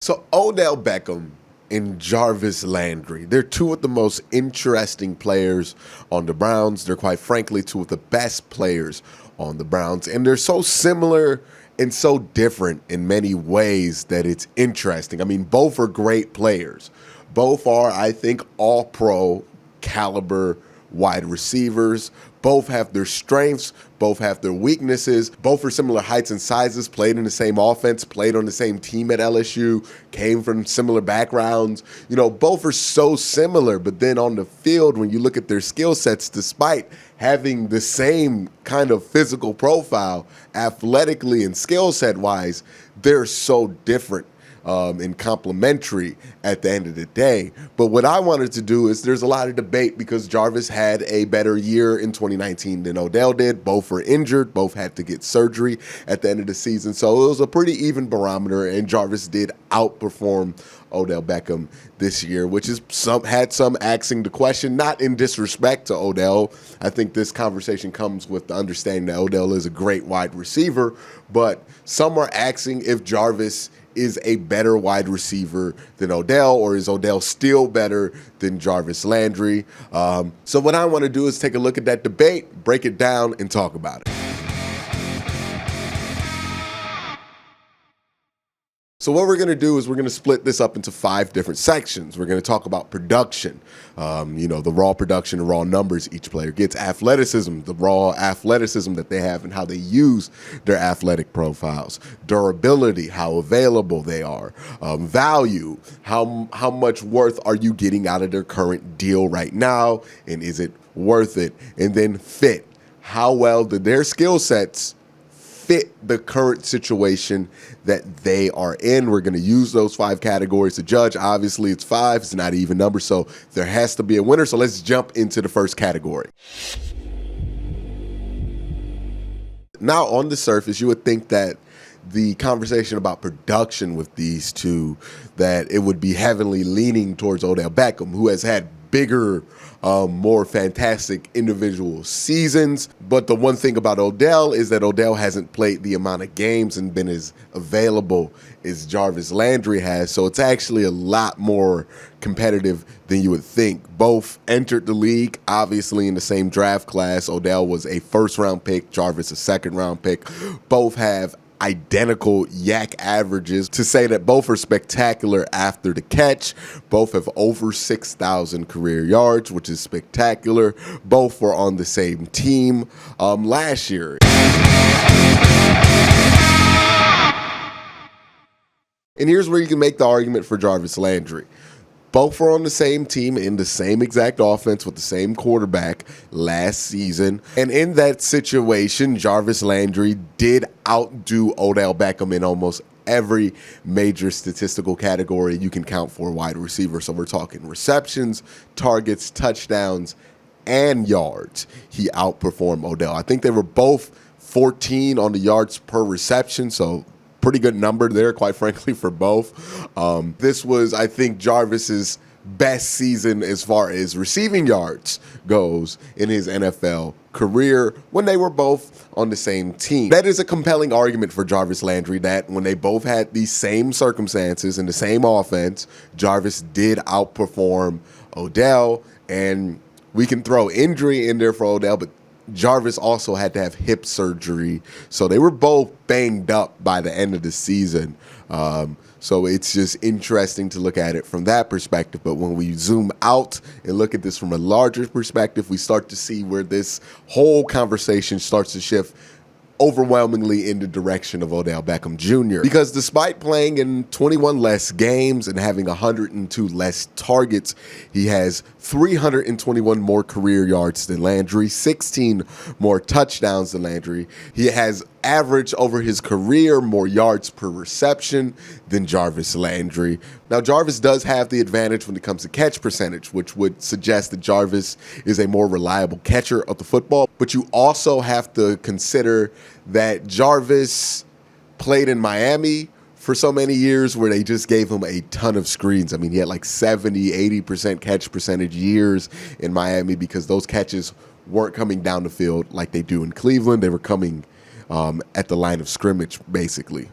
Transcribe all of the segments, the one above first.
So Odell Beckham and Jarvis Landry, they're two of the most interesting players on the Browns. They're quite frankly two of the best players on the Browns. And they're so similar and so different in many ways that it's interesting. I mean, both are great players. Both are, I think, all-pro caliber wide receivers. Both have their strengths, both have their weaknesses, both are similar heights and sizes, played in the same offense, played on the same team at LSU, came from similar backgrounds. You know, both are so similar, but then on the field, when you look at their skill sets, despite having the same kind of physical profile, athletically and skill set wise, they're so different. And complementary at the end of the day. But what I wanted to do is there's a lot of debate because Jarvis had a better year in 2019 than Odell did. Both were injured. Both had to get surgery at the end of the season. So it was a pretty even barometer, and Jarvis did outperform Odell Beckham this year, which is had some asking the question, not in disrespect to Odell. I think this conversation comes with the understanding that Odell is a great wide receiver, but some are asking if Jarvis is a better wide receiver than Odell, or is Odell still better than Jarvis Landry? So what I want to do is take a look at that debate, break it down, and talk about it. So what we're going to do is we're going to split this up into 5 different sections. We're going to talk about production, the raw production, the raw numbers each player gets, athleticism, the raw athleticism that they have and how they use their athletic profiles, durability, how available they are, value, how much worth are you getting out of their current deal right now, and is it worth it? And then fit, how well do their skill sets fit the current situation that they are in. We're going to use those 5 categories to judge. Obviously, it's 5. It's not an even number, so there has to be a winner. So let's jump into the first category. Now, on the surface, you would think that the conversation about production with these two, that it would be heavily leaning towards Odell Beckham, who has had bigger, more fantastic individual seasons. But the one thing about Odell is that Odell hasn't played the amount of games and been as available as Jarvis Landry has. So it's actually a lot more competitive than you would think. Both entered the league, obviously, in the same draft class. Odell was a first-round pick, Jarvis a second-round pick. Both have identical yak averages. To say that both are spectacular after the catch. Both have over 6,000 career yards, which is spectacular. Both were on the same team last year. And here's where you can make the argument for Jarvis Landry. Both were on the same team in the same exact offense with the same quarterback last season. And in that situation, Jarvis Landry did outdo Odell Beckham in almost every major statistical category you can count for a wide receiver. So we're talking receptions, targets, touchdowns, and yards. He outperformed Odell. I think they were both 14 on the yards per reception, so pretty good number there, quite frankly, for both. This was, I think, Jarvis's best season as far as receiving yards goes in his NFL career when they were both on the same team. That is a compelling argument for Jarvis Landry, that when they both had these same circumstances and the same offense, Jarvis did outperform Odell. And we can throw injury in there for Odell, but Jarvis also had to have hip surgery. So they were both banged up by the end of the season. So it's just interesting to look at it from that perspective. But when we zoom out and look at this from a larger perspective, we start to see where this whole conversation starts to shift overwhelmingly in the direction of Odell Beckham Jr. Because despite playing in 21 less games and having 102 less targets, he has 321 more career yards than Landry, 16 more touchdowns than Landry. He has averaged over his career more yards per reception than Jarvis Landry. Now, Jarvis does have the advantage when it comes to catch percentage, which would suggest that Jarvis is a more reliable catcher of the football. But you also have to consider that Jarvis played in Miami for so many years where they just gave him a ton of screens. I mean, he had like 70, 80% catch percentage years in Miami because those catches weren't coming down the field like they do in Cleveland. They were coming at the line of scrimmage, basically.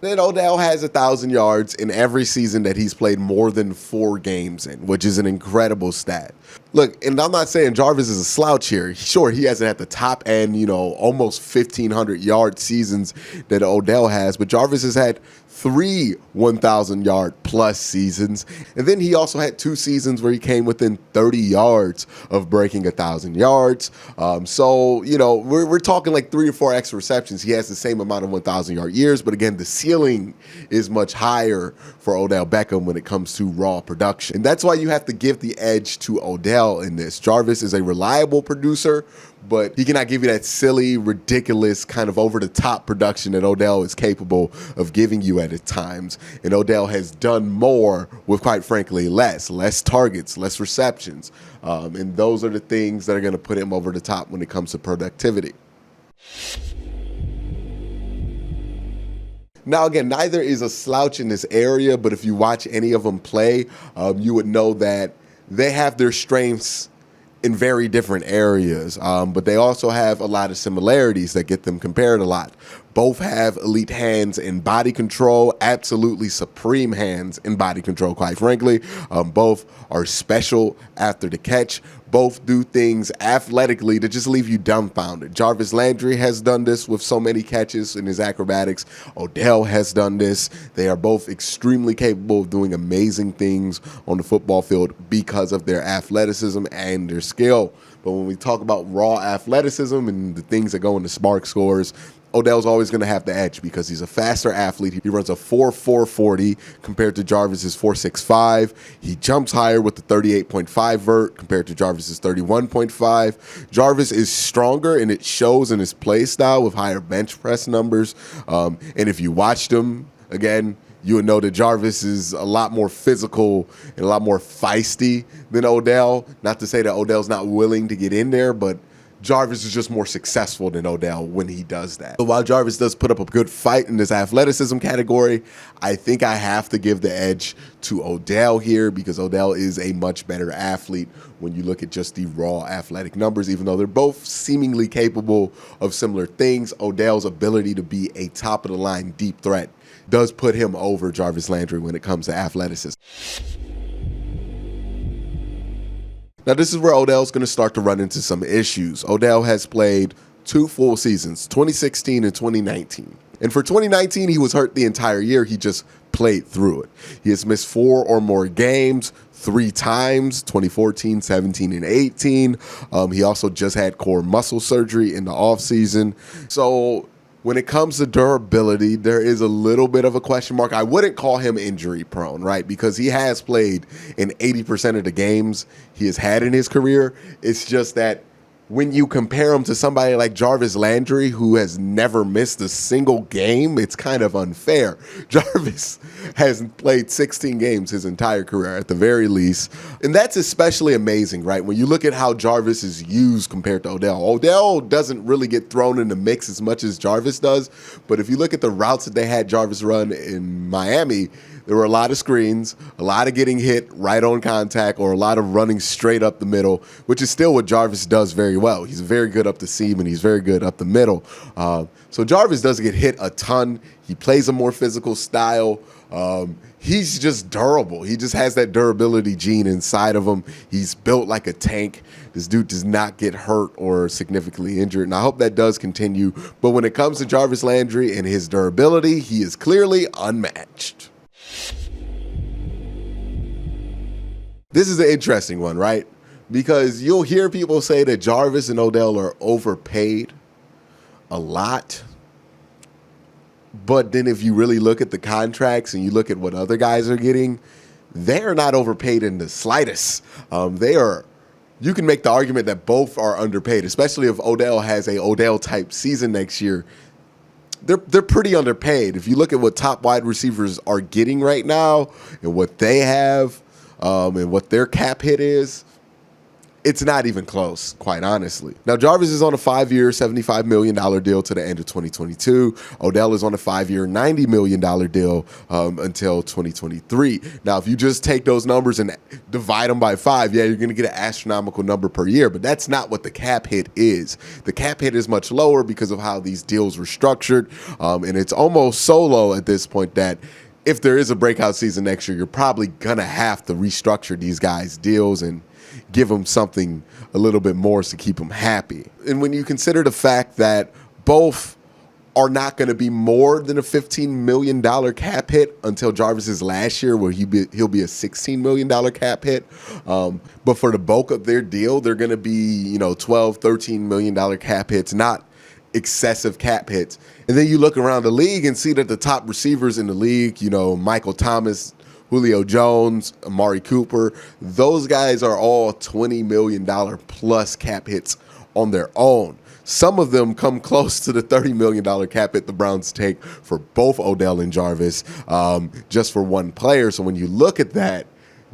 Then Odell has 1,000 yards in every season that he's played more than 4 games in, which is an incredible stat. Look, and I'm not saying Jarvis is a slouch here. Sure, he hasn't had the top end, almost 1,500 yard seasons that Odell has, but Jarvis has had 3 1,000 yard plus seasons. And then he also had 2 seasons where he came within 30 yards of breaking 1,000 yards. We're talking like 3 or 4 extra receptions. He has the same amount of 1,000 yard years, but again, the ceiling is much higher for Odell Beckham when it comes to raw production. And that's why you have to give the edge to Odell in this. Jarvis is a reliable producer, but he cannot give you that silly, ridiculous, kind of over-the-top production that Odell is capable of giving you at times. And Odell has done more with, quite frankly, less targets, less receptions. And those are the things that are going to put him over the top when it comes to productivity. Now, again, neither is a slouch in this area, but if you watch any of them play, you would know that they have their strengths in very different areas, but they also have a lot of similarities that get them compared a lot. Both have elite hands in body control, absolutely supreme hands in body control, quite frankly. Both are special after the catch. Both do things athletically to just leave you dumbfounded. Jarvis Landry has done this with so many catches in his acrobatics. Odell has done this. They are both extremely capable of doing amazing things on the football field because of their athleticism and their skill. But when we talk about raw athleticism and the things that go into SMART scores, Odell's always going to have the edge because he's a faster athlete. He runs a 4.440 compared to Jarvis's 4.65. He jumps higher with the 38.5 vert compared to Jarvis's 31.5. Jarvis is stronger, and it shows in his play style with higher bench press numbers. And if you watched him, again, you would know that Jarvis is a lot more physical and a lot more feisty than Odell. Not to say that Odell's not willing to get in there, but Jarvis is just more successful than Odell when he does that. So while Jarvis does put up a good fight in this athleticism category, I think I have to give the edge to Odell here because Odell is a much better athlete when you look at just the raw athletic numbers. Even though they're both seemingly capable of similar things, Odell's ability to be a top-of-the-line deep threat does put him over Jarvis Landry when it comes to athleticism. Now, this is where Odell's going to start to run into some issues. Odell has played 2 full seasons, 2016 and 2019. And for 2019, he was hurt the entire year. He just played through it. He has missed 4 or more games 3 times, 2014, 17, and 18. He also just had core muscle surgery in the offseason. So when it comes to durability, there is a little bit of a question mark. I wouldn't call him injury prone, right? Because he has played in 80% of the games he has had in his career. It's just that when you compare him to somebody like Jarvis Landry, who has never missed a single game, it's kind of unfair. Jarvis has played 16 games his entire career at the very least. And that's especially amazing, right? When you look at how Jarvis is used compared to Odell. Odell doesn't really get thrown in the mix as much as Jarvis does. But if you look at the routes that they had Jarvis run in Miami, there were a lot of screens, a lot of getting hit right on contact, or a lot of running straight up the middle, which is still what Jarvis does very well. He's very good up the seam, and he's very good up the middle. So Jarvis does get hit a ton. He plays a more physical style. He's just durable. He just has that durability gene inside of him. He's built like a tank. This dude does not get hurt or significantly injured, and I hope that does continue. But when it comes to Jarvis Landry and his durability, he is clearly unmatched. This is an interesting one, right? Because you'll hear people say that Jarvis and Odell are overpaid a lot. But then if you really look at the contracts and you look at what other guys are getting, they're not overpaid in the slightest. You can make the argument that both are underpaid, especially if Odell has a Odell-type season next year. They're pretty underpaid. If you look at what top wide receivers are getting right now and what they have and what their cap hit is, It's not even close, quite honestly. Now, Jarvis is on a 5-year, $75 million deal to the end of 2022. Odell is on a 5-year, $90 million deal until 2023. Now, if you just take those numbers and divide them by 5, yeah, you're going to get an astronomical number per year, but that's not what the cap hit is. The cap hit is much lower because of how these deals were structured, and it's almost so low at this point that if there is a breakout season next year, you're probably going to have to restructure these guys' deals and give them something a little bit more to keep them happy. And when you consider the fact that both are not going to be more than a $15 million cap hit until Jarvis's last year, where he'll be a $16 million cap hit. But for the bulk of their deal, they're going to be, $12, $13 million cap hits, not excessive cap hits. And then you look around the league and see that the top receivers in the league, Michael Thomas, Julio Jones, Amari Cooper, those guys are all $20 million plus cap hits on their own. Some of them come close to the $30 million cap hit the Browns take for both Odell and Jarvis, just for one player. So when you look at that,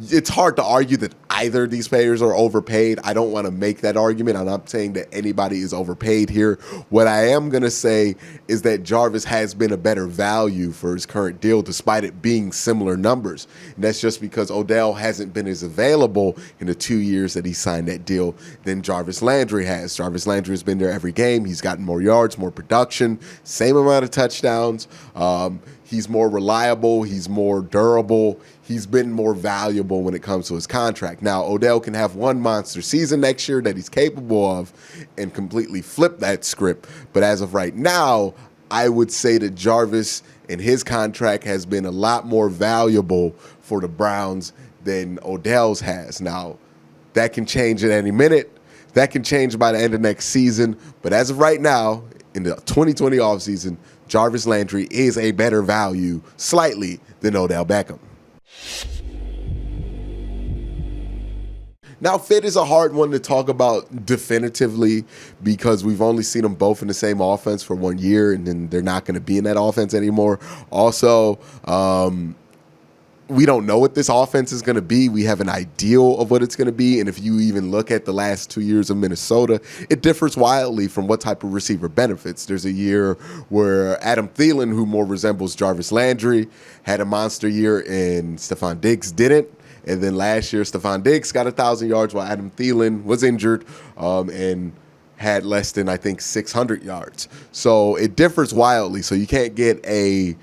it's hard to argue that either of these players are overpaid. I don't want to make that argument. I'm not saying that anybody is overpaid here. What I am going to say is that Jarvis has been a better value for his current deal, despite it being similar numbers. And that's just because Odell hasn't been as available in the 2 years that he signed that deal than Jarvis Landry has. Jarvis Landry has been there every game. He's gotten more yards, more production, same amount of touchdowns. He's more reliable. He's more durable. He's been more valuable when it comes to his contract. Now, Odell can have one monster season next year that he's capable of and completely flip that script. But as of right now, I would say that Jarvis and his contract has been a lot more valuable for the Browns than Odell's has. Now, that can change at any minute. That can change by the end of next season. But as of right now, in the 2020 offseason, Jarvis Landry is a better value, slightly, than Odell Beckham. Now, fit is a hard one to talk about definitively because we've only seen them both in the same offense for 1 year, and then they're not going to be in that offense anymore. Also, we don't know what this offense is going to be. We have an ideal of what it's going to be. And if you even look at the last 2 years of Minnesota, it differs wildly from what type of receiver benefits. There's a year where Adam Thielen, who more resembles Jarvis Landry, had a monster year and Stephon Diggs didn't. And then last year, Stephon Diggs got 1,000 yards while Adam Thielen was injured and had less than, I think, 600 yards. So it differs wildly. So you can't get a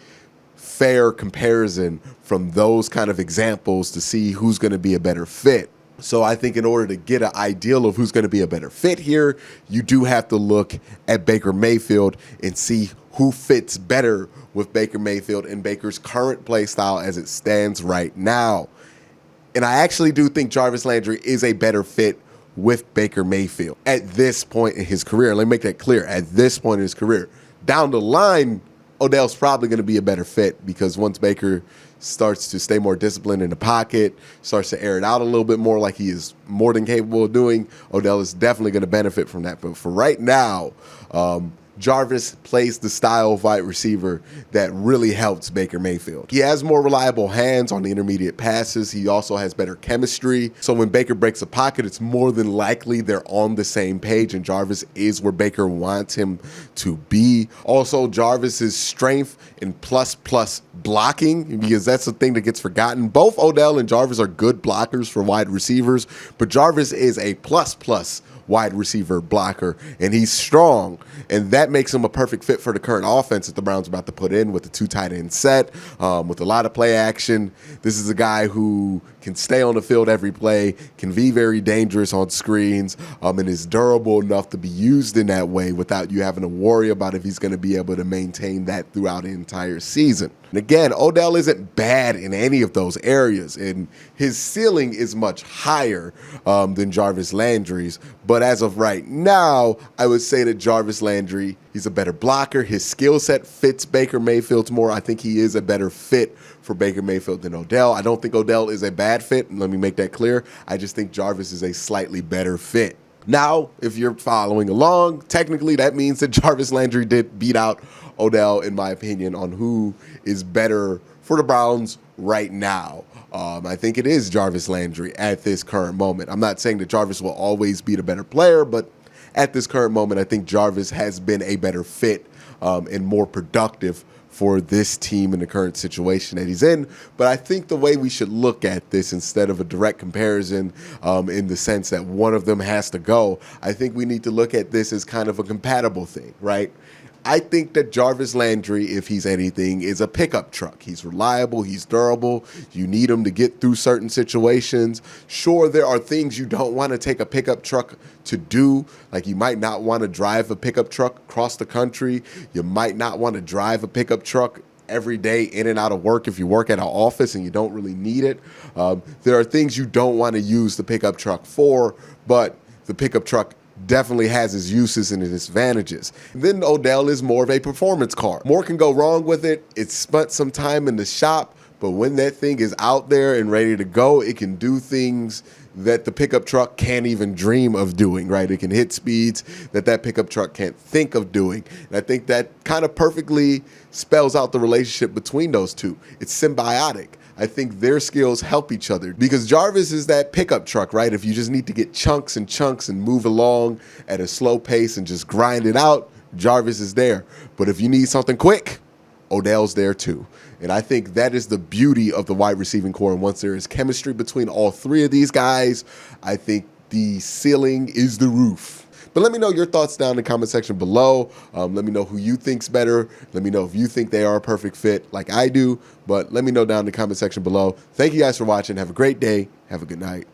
fair comparison from those kind of examples to see who's going to be a better fit. So I think in order to get an ideal of who's going to be a better fit here, you do have to look at Baker Mayfield and see who fits better with Baker Mayfield and Baker's current play style as it stands right now. And I actually do think Jarvis Landry is a better fit with Baker Mayfield at this point in his career. Let me make that clear. At this point in his career. Down the line, Odell's probably going to be a better fit because once Baker starts to stay more disciplined in the pocket, starts to air it out a little bit more like he is more than capable of doing, Odell is definitely going to benefit from that. But for right now, Jarvis plays the style of wide receiver that really helps Baker Mayfield. He has more reliable hands on the intermediate passes. He also has better chemistry. So when Baker breaks a pocket, it's more than likely they're on the same page, and Jarvis is where Baker wants him to be. Also, Jarvis's strength in plus blocking, because that's the thing that gets forgotten. Both Odell and Jarvis are good blockers for wide receivers, but Jarvis is a plus wide receiver blocker, and he's strong, and that makes him a perfect fit for the current offense that the Browns are about to put in with the 2 tight end set, with a lot of play action. This is a guy who can stay on the field every play, can be very dangerous on screens, and is durable enough to be used in that way without you having to worry about if he's going to be able to maintain that throughout the entire season. And again, Odell isn't bad in any of those areas, and his ceiling is much higher than Jarvis Landry's. But as of right now, I would say that Jarvis Landry, he's a better blocker. His skill set fits Baker Mayfield's more. I think he is a better fit for Baker Mayfield than Odell. I don't think Odell is a bad fit, and let me make that clear. I just think Jarvis is a slightly better fit. Now, if you're following along, technically that means that Jarvis Landry did beat out Odell, in my opinion, on who is better for the Browns right now. I think it is Jarvis Landry at this current moment. I'm not saying that Jarvis will always be the better player, but at this current moment, I think Jarvis has been a better fit and more productive for this team in the current situation that he's in. But I think the way we should look at this, instead of a direct comparison in the sense that one of them has to go, I think we need to look at this as kind of a compatible thing, right? I think that Jarvis Landry, if he's anything, is a pickup truck. He's reliable. He's durable. You need him to get through certain situations. Sure, there are things you don't want to take a pickup truck to do. Like, you might not want to drive a pickup truck across the country. You might not want to drive a pickup truck every day in and out of work if you work at an office and you don't really need it. There are things you don't want to use the pickup truck for, but the pickup truck definitely has its uses and its advantages. Then Odell is more of a performance car. More can go wrong with it. It's spent some time in the shop, but when that thing is out there and ready to go, it can do things that the pickup truck can't even dream of doing, right? It can hit speeds that pickup truck can't think of doing. And I think that kind of perfectly spells out the relationship between those two. It's symbiotic. I think their skills help each other because Jarvis is that pickup truck, right? If you just need to get chunks and chunks and move along at a slow pace and just grind it out, Jarvis is there. But if you need something quick, Odell's there too. And I think that is the beauty of the wide receiving core. And once there is chemistry between all three of these guys, I think the ceiling is the roof. But let me know your thoughts down in the comment section below. Let me know who you think's better. Let me know if you think they are a perfect fit like I do. But let me know down in the comment section below. Thank you guys for watching. Have a great day. Have a good night.